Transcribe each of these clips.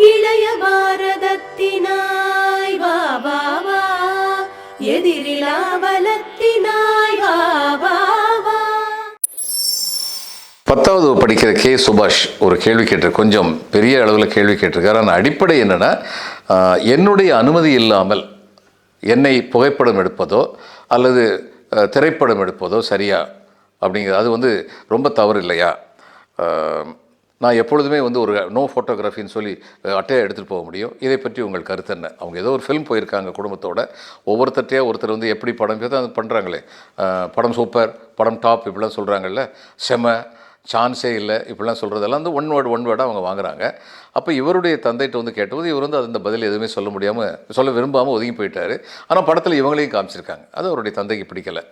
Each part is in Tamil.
இளைய பாரதத்தினாய் வா வா வா, எதிரிலா பலத்தினாய் வா வா வா. 10வது படிக்கிற கே சுபாஷ் ஒரு கேள்வி கேட்டு கொஞ்சம் பெரிய அளவில் கேள்வி கேட்டிருக்காரு. ஆனால் அடிப்படை என்னென்னா, என்னுடைய அனுமதி இல்லாமல் என்னை புகைப்படம் எடுப்பதோ அல்லது திரைப்படம் எடுப்பதோ சரியா அப்படிங்கிறது, அது வந்து ரொம்ப தவறு இல்லையா? நான் எப்பொழுதுமே வந்து ஒரு நோ ஃபோட்டோகிராஃபின்னு சொல்லி அட்டையை எடுத்துகிட்டு போக முடியும். இதை பற்றி உங்கள் கருத்து என்ன? அவங்க ஏதோ ஒரு ஃபிலிம் போயிருக்காங்க குடும்பத்தோட, ஒவ்வொருத்தட்டையாக ஒருத்தர் வந்து எப்படி படம் பேச அது பண்ணுறாங்களே, படம் சூப்பர், படம் டாப் இப்படிலாம் சொல்கிறாங்கல்ல, செம, சான்ஸே இல்லை இப்படிலாம் சொல்கிறதெல்லாம் வந்து ஒன் வேர்டாக அவங்க வாங்குறாங்க. அப்போ இவருடைய தந்தைகிட்ட வந்து கேட்டபோது இவர் வந்து அந்த பதில் எதுவுமே சொல்ல விரும்பாமல் ஒதுங்கி போயிட்டார். ஆனால் படத்தில் இவங்களையும் காமிச்சிருக்காங்க. அது அவருடைய தந்தைக்கு பிடிக்கலை.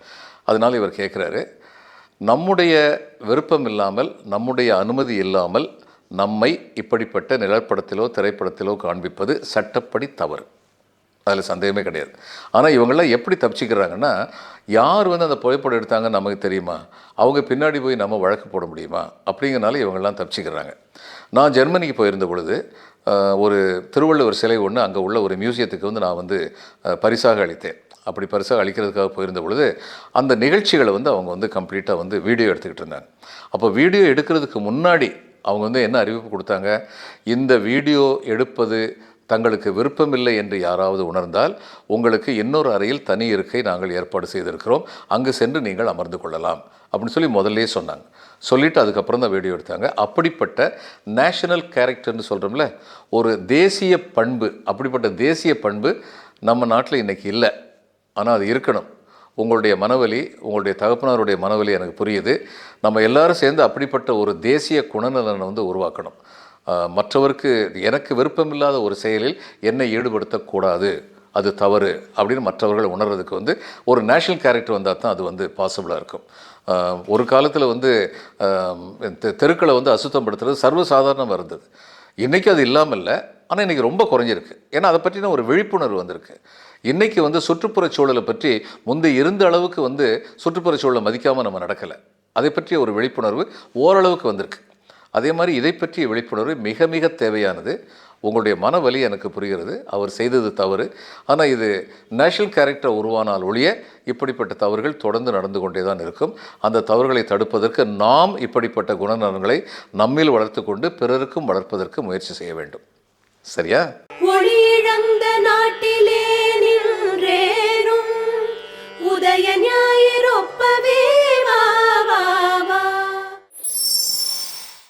அதனால் இவர் கேட்குறாரு, நம்முடைய விருப்பம் இல்லாமல், நம்முடைய அனுமதி இல்லாமல் நம்மை இப்படிப்பட்ட நிழற்படத்திலோ திரைப்படத்திலோ காண்பிப்பது சட்டப்படி தவறு, அதில் சந்தேகமே கிடையாது. ஆனால் இவங்களாம் எப்படி தப்பிச்சுக்கிறாங்கன்னா, யார் வந்து அந்த புகைப்படம் எடுத்தாங்கன்னு நமக்கு தெரியுமா, அவங்க பின்னாடி போய் நம்ம வழக்கு போட முடியுமா, அப்படிங்கிறனால இவங்கெல்லாம் தப்பிச்சுக்கிறாங்க. நான் ஜெர்மனிக்கு போயிருந்த பொழுது ஒரு திருவள்ளுவர் சிலை ஒன்று அங்கே உள்ள ஒரு மியூசியத்துக்கு வந்து நான் வந்து பரிசாக அளித்தேன். அப்படி பரிசாக அளிக்கிறதுக்காக போயிருந்த பொழுது அந்த நிகழ்ச்சிகளை வந்து அவங்க வந்து கம்ப்ளீட்டாக வந்து வீடியோ எடுத்துக்கிட்டு இருந்தாங்க. அப்போ வீடியோ எடுக்கிறதுக்கு முன்னாடி அவங்க வந்து என்ன அறிவிப்பு கொடுத்தாங்க, இந்த வீடியோ எடுப்பது தங்களுக்கு விருப்பமில்லை என்று யாராவது உணர்ந்தால் உங்களுக்கு இன்னொரு அறையில் தனி இருக்கை நாங்கள் ஏற்பாடு செய்திருக்கிறோம், அங்கு சென்று நீங்கள் அமர்ந்து கொள்ளலாம் அப்படின்னு சொல்லி முதல்லே சொன்னாங்க. சொல்லிவிட்டு அதுக்கப்புறம் தான் வீடியோ எடுத்தாங்க. அப்படிப்பட்ட நேஷனல் கேரக்டர்னு சொல்கிறோம்ல, ஒரு தேசிய பண்பு, அப்படிப்பட்ட தேசிய பண்பு நம்ம நாட்டில் இன்றைக்கி இல்லை. ஆனால் அது இருக்கணும். உங்களுடைய மனவலி, உங்களுடைய தகப்பனாருடைய மனவலி எனக்கு புரியுது. நம்ம எல்லாரும் சேர்ந்து அப்படிப்பட்ட ஒரு தேசிய குணநலனை வந்து உருவாக்கணும். மற்றவருக்கு எனக்கு விருப்பமில்லாத ஒரு செயலில் என்னை ஈடுபடுத்தக்கூடாது, அது தவறு அப்படின்னு மற்றவர்கள் உணர்றதுக்கு வந்து ஒரு நேஷனல் கேரக்டர் வந்தால் தான் அது வந்து பாசிபிளாக இருக்கும். ஒரு காலத்தில் வந்து தெருக்களை வந்து அசுத்தப்படுத்துறது சர்வசாதாரணமாக இருந்தது. இன்றைக்கி அது இல்லாமல் இல்லை, ஆனால் இன்றைக்கி ரொம்ப குறைஞ்சிருக்கு. ஏன்னா அதை பற்றின ஒரு விழிப்புணர்வு வந்திருக்கு. இன்றைக்கி வந்து சுற்றுப்புற சூழலை பற்றி முந்தைய இருந்த அளவுக்கு வந்து சுற்றுப்புற சூழலை மதிக்காமல் நம்ம நடக்கலை. அதை பற்றிய ஒரு விழிப்புணர்வு ஓரளவுக்கு வந்திருக்கு. அதே மாதிரி இதை பற்றிய விழிப்புணர்வு மிக மிக தேவையானது. உங்களுடைய மனவலி எனக்கு புரிகிறது, அவர் செய்தது தவறு. ஆனால் இது நேஷனல் கேரக்டர் உருவானால் ஒழிய இப்படிப்பட்ட தவறுகள் தொடர்ந்து நடந்து கொண்டே தான் இருக்கும். அந்த தவறுகளை தடுப்பதற்கு நாம் இப்படிப்பட்ட குணநலன்களை நம்மில் வளர்த்து கொண்டு பிறருக்கும் வளர்ப்பதற்கு முயற்சி செய்ய வேண்டும். சரியா? ஒளியிழந்த நாட்டிலே நின்றேனும் உதய ஞாயிறொப்பவே